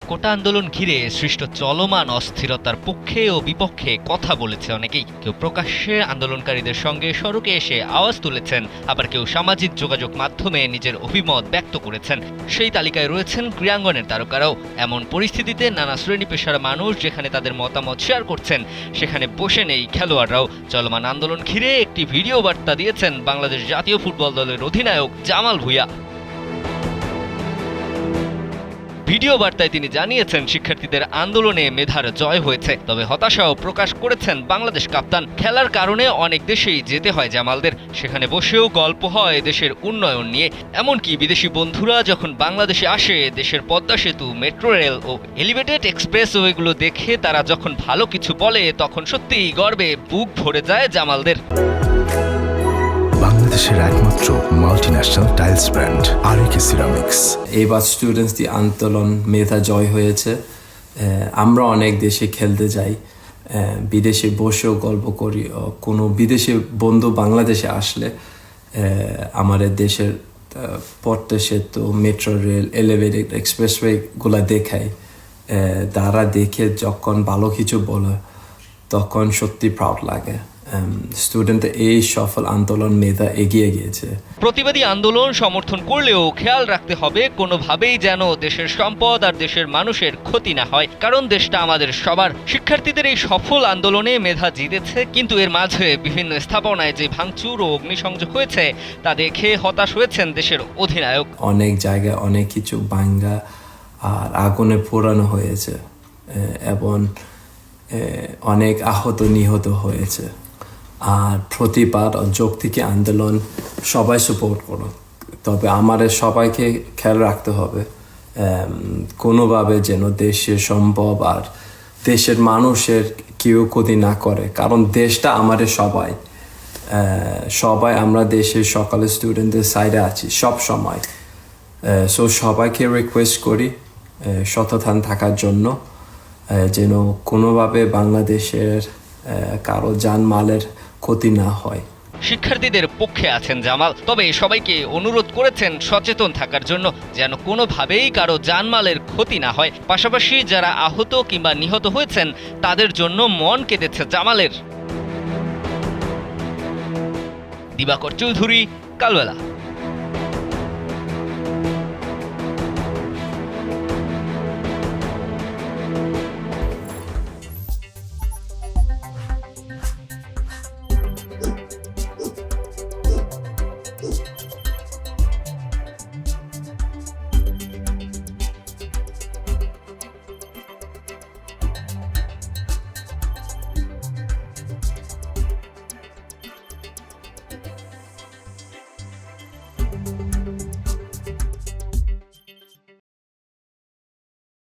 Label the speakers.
Speaker 1: কোটা আন্দোলন ঘিরে সৃষ্ট চলমান অস্থিরতার পক্ষে ও বিপক্ষে কথা বলেছে অনেকেই। কেউ প্রকাশ্যে আন্দোলনকারীদের সঙ্গে সড়কে এসে আওয়াজ তুলেছেন, আবার কেউ সামাজিক যোগাযোগ মাধ্যমে নিজের অভিমত ব্যক্ত করেছেন। সেই তালিকায় রয়েছেন ক্রীড়াঙ্গনের তারকারাও। এমন পরিস্থিতিতে নানা শ্রেণী পেশার মানুষ যেখানে তাদের মতামত শেয়ার করছেন, সেখানে বসে নেই খেলোয়াড়রাও। চলমান আন্দোলন ঘিরে একটি ভিডিও বার্তা দিয়েছেন বাংলাদেশ জাতীয় ফুটবল দলের অধিনায়ক জামাল ভুঁইয়া। ভিডিও বার্তায় তিনি জানিয়েছেন, শিক্ষার্থীদের আন্দোলনে মেধার জয় হয়েছে, তবে হতাশাও প্রকাশ করেছেন বাংলাদেশ কাপ্তান। খেলার কারণে অনেক দেশেই যেতে হয় জামালদের, সেখানে বসেও গল্প হয় দেশের উন্নয়ন নিয়ে। এমনকি বিদেশি বন্ধুরা যখন বাংলাদেশে আসে, দেশের পদ্মা সেতু, মেট্রো রেল ও এলিভেটেড এক্সপ্রেসওয়েগুলো দেখে তারা যখন ভালো কিছু বলে, তখন সত্যিই গর্বে বুক ভরে যায় জামালদের।
Speaker 2: বাংলাদেশের একমাত্র মাল্টিন্যাশনাল টাইলস ব্র্যান্ড আরএকে সিরামিক্স।
Speaker 3: এইবার স্টুডেন্টসদের আন্দোলন মেধা জয় হয়েছে। আমরা অনেক দেশে খেলতে যাই, বিদেশে বসেও গল্প করি। কোনো বিদেশি বন্ধু বাংলাদেশে আসলে আমাদের দেশের পদ্মা সেতু, মেট্রো রেল, এলিভেটেড এক্সপ্রেসওয়েগুলো দেখায়। তারা দেখে যখন ভালো কিছু বলে, তখন সত্যি প্রাউড লাগে। স্টুডেন্টদের এই সফল আন্দোলন মেধা এগিয়ে গিয়েছে।
Speaker 1: প্রতিবাদী আন্দোলন সমর্থন করলেও খেয়াল রাখতে হবে কোনোভাবেই যেন দেশের সম্পদ আর দেশের মানুষের ক্ষতি না হয়, কারণ দেশটা আমাদের সবার। শিক্ষার্থীদের এই সফল আন্দোলনে মেধা জিতেছে, কিন্তু এর মাঝে বিভিন্ন স্থাপনায় যে ভাঙচুর ও অগ্নিসংযোগ হয়েছে তা দেখে হতাশ হয়েছেন দেশের অধিনায়ক।
Speaker 3: অনেক জায়গায় অনেক কিছু ভাঙ্গা আর আগুনে পোড়ানো হয়েছে এবং অনেক আহত নিহত হয়েছে। আর প্রতিবাদ ও যৌক্তিক আন্দোলন সবাই সাপোর্ট করো, তবে আমাদের সবাইকে খেয়াল রাখতে হবে কোনোভাবে যেন দেশের সম্ভব আর দেশের মানুষের কেউ ক্ষতি না করে, কারণ দেশটা আমাদের সবাই আমরা দেশের সকালে স্টুডেন্টদের সাইডে আছি সব সময়। সো সবাইকে রিকোয়েস্ট করি সচেতন থাকার জন্য, যেন কোনোভাবে বাংলাদেশের কারো জানমালের ক্ষতি না হয়।
Speaker 1: শিক্ষার্থীদের পক্ষে আছেন জামাল, তবে সবাইকে অনুরোধ করেছেন সচেতন থাকার জন্য, যেন কোনোভাবেই কারো জানমালের ক্ষতি না হয়। পাশাপাশি যারা আহত কিংবা নিহত হয়েছেন তাদের জন্য মন কেঁদেছে জামালের। দিবাকর চৌধুরী, কালবেলা।